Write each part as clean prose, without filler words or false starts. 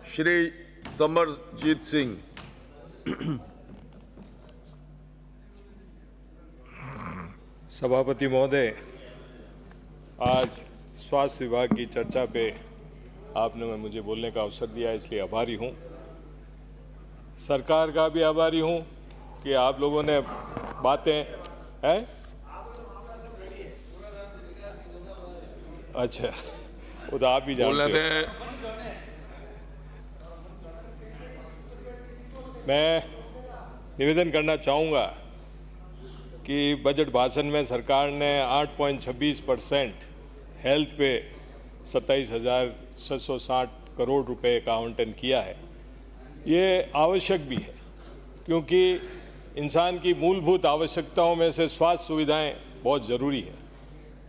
श्री समरजीत सिंह। सभापति महोदय, आज स्वास्थ्य विभाग की चर्चा पे आपने मुझे बोलने का अवसर दिया, इसलिए आभारी हूँ। सरकार का भी आभारी हूँ कि आप लोगों ने बातें हैं। अच्छा, वो तो आप ही जानते हो। मैं निवेदन करना चाहूँगा कि बजट भाषण में सरकार ने 8.26% हेल्थ पे 27,660 करोड़ रुपए का आवंटन किया है। ये आवश्यक भी है, क्योंकि इंसान की मूलभूत आवश्यकताओं में से स्वास्थ्य सुविधाएं बहुत ज़रूरी है।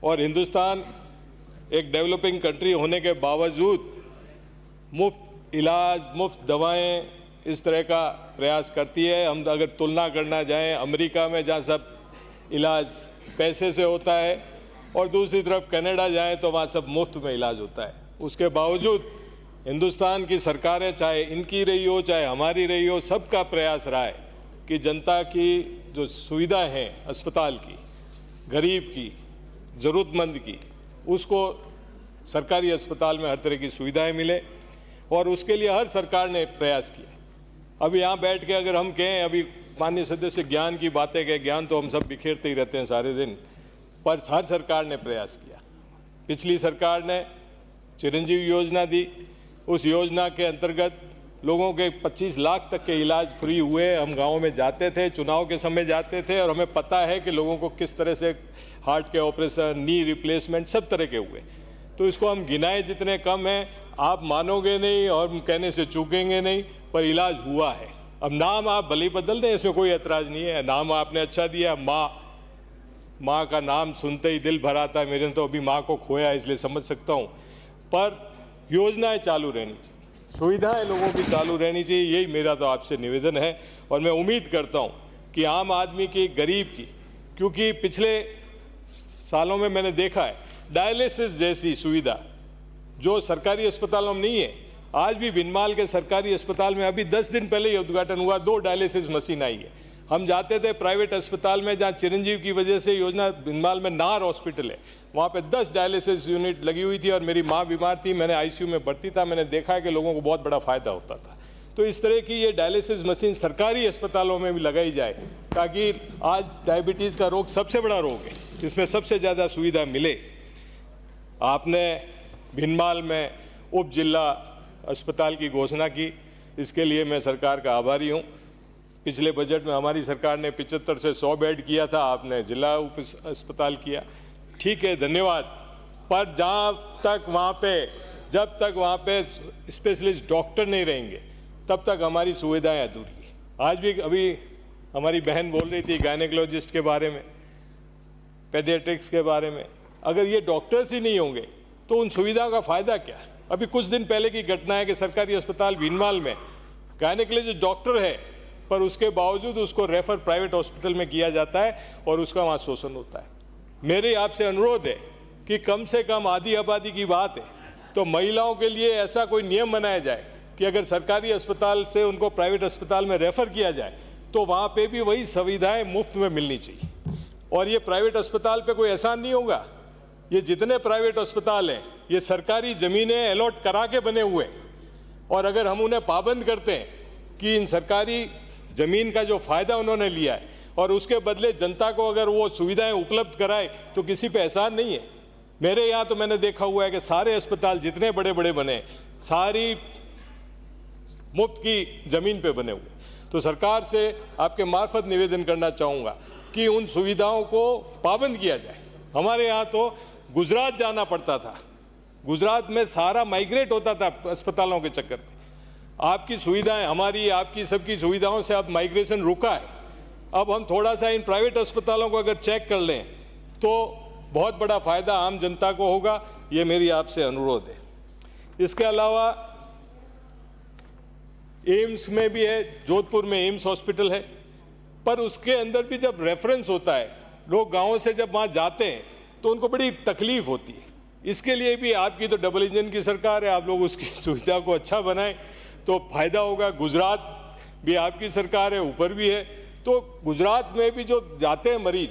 और हिंदुस्तान एक डेवलपिंग कंट्री होने के बावजूद मुफ्त इलाज, मुफ्त दवाएं इस तरह का प्रयास करती है। हम अगर तुलना करना जाएं अमेरिका में, जहाँ सब इलाज पैसे से होता है, और दूसरी तरफ कनाडा जाएं तो वहाँ सब मुफ्त में इलाज होता है। उसके बावजूद हिंदुस्तान की सरकारें, चाहे इनकी रही हो चाहे हमारी रही हो, सबका प्रयास रहा है कि जनता की जो सुविधाएं हैं अस्पताल की, गरीब की, ज़रूरतमंद की, उसको सरकारी अस्पताल में हर तरह की सुविधाएं मिले, और उसके लिए हर सरकार ने प्रयास किया। अभी यहाँ बैठ के अगर हम कहें, अभी माननीय सदस्य ज्ञान की बातें कहें, ज्ञान तो हम सब बिखेरते ही रहते हैं सारे दिन, पर हर सरकार ने प्रयास किया। पिछली सरकार ने चिरंजीवी योजना दी, उस योजना के अंतर्गत लोगों के 25 लाख तक के इलाज फ्री हुए। हम गाँव में जाते थे, चुनाव के समय जाते थे, और हमें पता है कि लोगों को किस तरह से हार्ट के ऑपरेशन, नी रिप्लेसमेंट सब तरह के हुए। तो इसको हम गिनाए जितने कम हैं, आप मानोगे नहीं और हम कहने से चूकेंगे नहीं, पर इलाज हुआ है। अब नाम आप भले बदल दें, इसमें कोई ऐतराज़ नहीं है। नाम आपने अच्छा दिया, माँ का नाम सुनते ही दिल भर आता है। मेरे ने तो अभी माँ को खोया, इसलिए समझ सकता हूँ। पर योजनाएं चालू रहनी चाहिए, सुविधाएं लोगों की चालू रहनी चाहिए, यही मेरा तो आपसे निवेदन है। और मैं उम्मीद करता हूँ कि आम आदमी की, गरीब की, क्योंकि पिछले सालों में मैंने देखा है डायलिसिस जैसी सुविधा जो सरकारी अस्पतालों में नहीं है। आज भी भिनमाल के सरकारी अस्पताल में अभी 10 दिन पहले ही उद्घाटन हुआ, 2 डायलिसिस मशीन आई है। हम जाते थे प्राइवेट अस्पताल में, जहाँ चिरंजीव की वजह से योजना, भिनमाल में नार हॉस्पिटल है, वहाँ पे 10 डायलिसिस यूनिट लगी हुई थी, और मेरी माँ बीमार थी, मैंने आईसीयू में भर्ती था। मैंने देखा है कि लोगों को बहुत बड़ा फायदा होता था। तो इस तरह की ये डायलिसिस मशीन सरकारी अस्पतालों में भी लगाई जाए, ताकि आज डायबिटीज़ का रोग सबसे बड़ा रोग है, इसमें सबसे ज़्यादा सुविधा मिले। आपने भिनमाल में उप जिला अस्पताल की घोषणा की, इसके लिए मैं सरकार का आभारी हूँ। पिछले बजट में हमारी सरकार ने 75 से 100 बेड किया था, आपने जिला उप अस्पताल किया, ठीक है, धन्यवाद। पर जब तक वहाँ पे स्पेशलिस्ट डॉक्टर नहीं रहेंगे, तब तक हमारी सुविधाएं अधूरी है। आज भी अभी हमारी बहन बोल रही थी गायनेकोलॉजिस्ट के बारे में, पेडियाट्रिक्स के बारे में। अगर ये डॉक्टर्स ही नहीं होंगे तो उन सुविधाओं का फ़ायदा क्या? अभी कुछ दिन पहले की घटना है कि सरकारी अस्पताल भिनमाल में गायनेकोलॉजिस्ट डॉक्टर है, पर उसके बावजूद उसको रेफर प्राइवेट हॉस्पिटल में किया जाता है, और उसका वहाँ शोषण होता है। मेरे आपसे अनुरोध है कि कम से कम आधी आबादी की बात है, तो महिलाओं के लिए ऐसा कोई नियम बनाया जाए कि अगर सरकारी अस्पताल से उनको प्राइवेट अस्पताल में रेफ़र किया जाए, तो वहाँ पे भी वही सुविधाएं मुफ्त में मिलनी चाहिए। और ये प्राइवेट अस्पताल पे कोई एहसान नहीं होगा। ये जितने प्राइवेट अस्पताल हैं, ये सरकारी ज़मीनें अलॉट करा के बने हुए हैं, और अगर हम उन्हें पाबंद करते हैं कि इन सरकारी ज़मीन का जो फ़ायदा उन्होंने लिया है, और उसके बदले जनता को अगर वो सुविधाएं उपलब्ध कराए, तो किसी पे एहसान नहीं है। मेरे यहाँ तो मैंने देखा हुआ है कि सारे अस्पताल जितने बड़े बड़े बने, सारी मुफ्त की ज़मीन पे बने हुए। तो सरकार से आपके मार्फत निवेदन करना चाहूँगा कि उन सुविधाओं को पाबंद किया जाए। हमारे यहाँ तो गुजरात जाना पड़ता था, गुजरात में सारा माइग्रेट होता था अस्पतालों के चक्कर में। आपकी सुविधाएं, हमारी आपकी सबकी सुविधाओं से अब माइग्रेशन रुका है। अब हम थोड़ा सा इन प्राइवेट अस्पतालों को अगर चेक कर लें, तो बहुत बड़ा फ़ायदा आम जनता को होगा। ये मेरी आपसे अनुरोध है। इसके अलावा एम्स में भी है, जोधपुर में एम्स हॉस्पिटल है, पर उसके अंदर भी जब रेफरेंस होता है, लोग गाँव से जब वहाँ जाते हैं तो उनको बड़ी तकलीफ होती है। इसके लिए भी आपकी तो डबल इंजन की सरकार है, आप लोग उसकी सुविधा को अच्छा बनाएं। तो फायदा होगा। गुजरात भी आपकी सरकार है, ऊपर भी है, तो गुजरात में भी जो जाते हैं मरीज,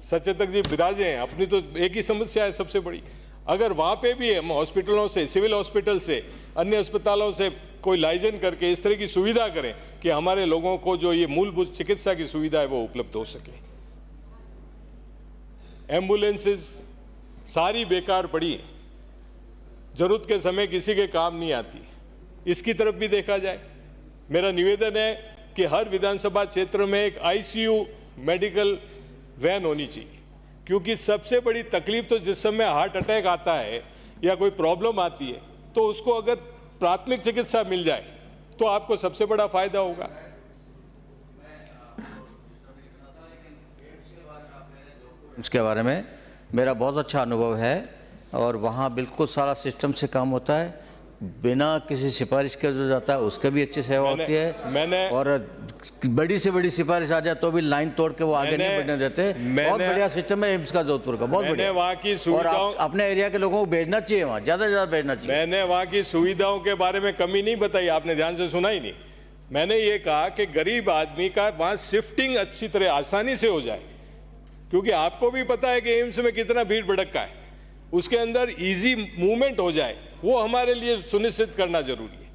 सचेतक जी विराजे हैं, अपनी तो एक ही समस्या है सबसे बड़ी। अगर वहाँ पे भी हम हॉस्पिटलों से, सिविल हॉस्पिटल से, अन्य अस्पतालों से कोई लाइजन करके इस तरह की सुविधा करें कि हमारे लोगों को जो ये मूलभूत चिकित्सा की सुविधा है वो उपलब्ध हो सके। एम्बुलेंसेस सारी बेकार पड़ी है, जरूरत के समय किसी के काम नहीं आती, इसकी तरफ भी देखा जाए। मेरा निवेदन है कि हर विधानसभा क्षेत्र में एक आईसीयू मेडिकल वैन होनी चाहिए, क्योंकि सबसे बड़ी तकलीफ तो जिस समय हार्ट अटैक आता है या कोई प्रॉब्लम आती है, तो उसको अगर प्राथमिक चिकित्सा मिल जाए तो आपको सबसे बड़ा फायदा होगा। इसके बारे में मेरा बहुत अच्छा अनुभव है और वहाँ बिल्कुल सारा सिस्टम से काम होता है, बिना किसी सिफारिश के जो जाता है उसके भी अच्छी सेवा होती है। और बड़ी से बड़ी सिफारिश आ जाए तो भी लाइन तोड़ के वो आगे नहीं बढ़ने देते। बहुत बढ़िया सिस्टम है एम्स का जोधपुर का, बहुत बढ़िया। वहाँ की सुविधाओं, अपने एरिया के लोगों को भेजना चाहिए, वहाँ ज़्यादा से ज़्यादा भेजना चाहिए। मैंने वहाँ की सुविधाओं के बारे में कमी नहीं बताई, आपने ध्यान से सुना ही नहीं। मैंने ये कहा कि गरीब आदमी का वहाँ शिफ्टिंग अच्छी तरह आसानी से हो जाए, क्योंकि आपको भी पता है कि एम्स में कितना भीड़ भड़का है, उसके अंदर इजी मूवमेंट हो जाए, वो हमारे लिए सुनिश्चित करना जरूरी है।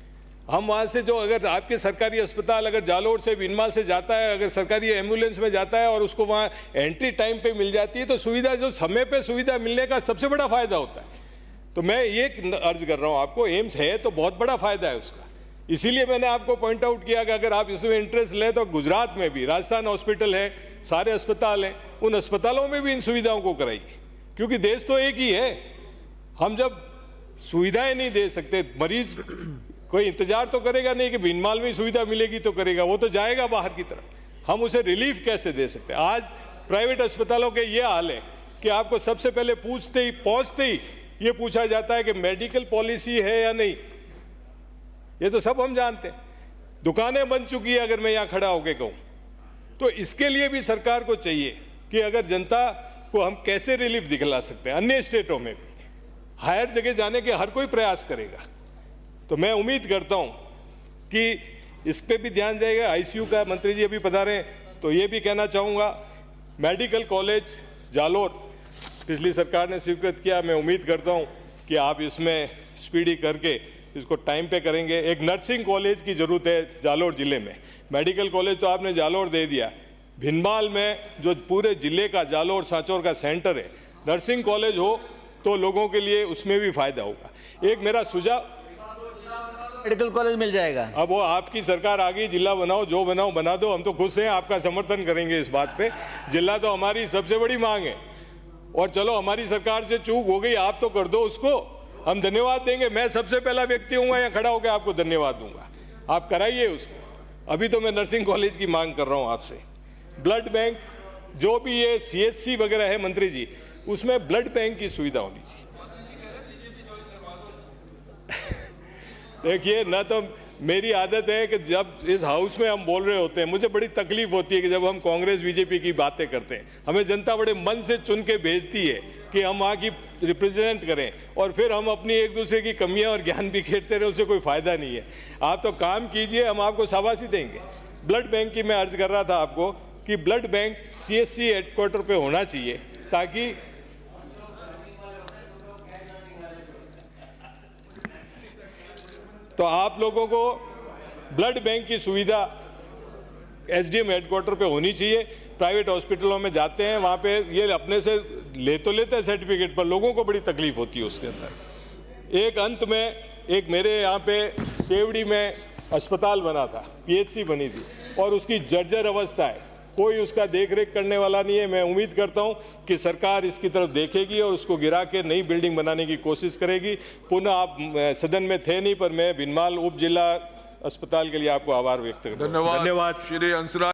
हम वहाँ से जो, अगर आपके सरकारी अस्पताल अगर जालोर से बिनमाल से जाता है, अगर सरकारी एम्बुलेंस में जाता है और उसको वहाँ एंट्री टाइम पे मिल जाती है, तो सुविधा, जो समय पे सुविधा मिलने का सबसे बड़ा फायदा होता है। तो मैं ये अर्ज कर रहा हूँ आपको, एम्स है तो बहुत बड़ा फायदा है उसका, इसीलिए मैंने आपको पॉइंट आउट किया कि अगर आप इसमें इंटरेस्ट लें तो गुजरात में भी राजस्थान हॉस्पिटल है, सारे अस्पताल हैं, उन अस्पतालों में भी इन सुविधाओं को कराइए, क्योंकि देश तो एक ही है। हम जब सुविधाएं नहीं दे सकते, मरीज कोई इंतजार तो करेगा नहीं कि भीनमाल में सुविधा मिलेगी तो करेगा, वो तो जाएगा बाहर की तरफ। हम उसे रिलीफ कैसे दे सकते हैं? आज प्राइवेट अस्पतालों के ये हाल है कि आपको सबसे पहले पूछते ही, पहुंचते ही ये पूछा जाता है कि मेडिकल पॉलिसी है या नहीं। ये तो सब हम जानते हैं, दुकानें बन चुकी है अगर मैं यहाँ खड़ा होकर कहूँ। तो इसके लिए भी सरकार को चाहिए कि अगर जनता को हम कैसे रिलीफ दिखला सकते हैं। अन्य स्टेटों में भी हायर जगह जाने के हर कोई प्रयास करेगा, तो मैं उम्मीद करता हूं कि इस पे भी ध्यान जाएगा। आईसीयू का मंत्री जी अभी पधारे, तो ये भी कहना चाहूँगा, मेडिकल कॉलेज जालोर पिछली सरकार ने स्वीकृत किया, मैं उम्मीद करता हूं कि आप इसमें स्पीडी करके इसको टाइम पे करेंगे। एक नर्सिंग कॉलेज की ज़रूरत है जालोर ज़िले में, मेडिकल कॉलेज तो आपने जालोर दे दिया, भिनमाल में जो पूरे ज़िले का जालोर सांचौर का सेंटर है, नर्सिंग कॉलेज हो तो लोगों के लिए उसमें भी फायदा होगा। एक मेरा सुझाव, मेडिकल कॉलेज मिल जाएगा। अब वो आपकी सरकार आ गई, जिला बनाओ, जो बनाओ बना दो, हम तो खुश हैं, आपका समर्थन करेंगे इस बात पे। जिला तो हमारी सबसे बड़ी मांग है, और चलो हमारी सरकार से चूक हो गई, आप तो कर दो उसको, हम धन्यवाद देंगे। मैं सबसे पहला व्यक्ति हूँ यहाँ खड़ा होकर आपको धन्यवाद दूंगा, आप कराइए उसको। अभी तो मैं नर्सिंग कॉलेज की मांग कर रहा हूँ आपसे। ब्लड बैंक, जो भी ये CHC वगैरह है मंत्री जी, उसमें ब्लड बैंक की सुविधा होनी चाहिए। देखिए, ना तो मेरी आदत है कि जब इस हाउस में हम बोल रहे होते हैं, मुझे बड़ी तकलीफ होती है कि जब हम कांग्रेस बीजेपी की बातें करते हैं, हमें जनता बड़े मन से चुन के भेजती है कि हम वहाँ की रिप्रेजेंट करें, और फिर हम अपनी एक दूसरे की कमियां और ज्ञान बिखेरते रहे, उससे कोई फायदा नहीं है। आप तो काम कीजिए, हम आपको शाबाशी देंगे। ब्लड बैंक की मैं अर्ज कर रहा था आपको कि ब्लड बैंक CHC हेडक्वार्टर पे होना चाहिए, ताकि तो आप लोगों को ब्लड बैंक की सुविधा SDM हेडक्वार्टर पे होनी चाहिए। प्राइवेट हॉस्पिटलों में जाते हैं, वहाँ पे ये अपने से ले तो लेते हैं सर्टिफिकेट, पर लोगों को बड़ी तकलीफ होती है उसके अंदर। एक अंत में, एक मेरे यहाँ पे सेवड़ी में अस्पताल बना था, PHC बनी थी, और उसकी जर्जर अवस्था है, कोई उसका देख रेख करने वाला नहीं है। मैं उम्मीद करता हूं कि सरकार इसकी तरफ देखेगी और उसको गिरा के नई बिल्डिंग बनाने की कोशिश करेगी। पुनः आप सदन में थे नहीं, पर मैं भिनमाल उप जिला अस्पताल के लिए आपको आभार व्यक्त करता हूं। धन्यवाद श्री हंसराज।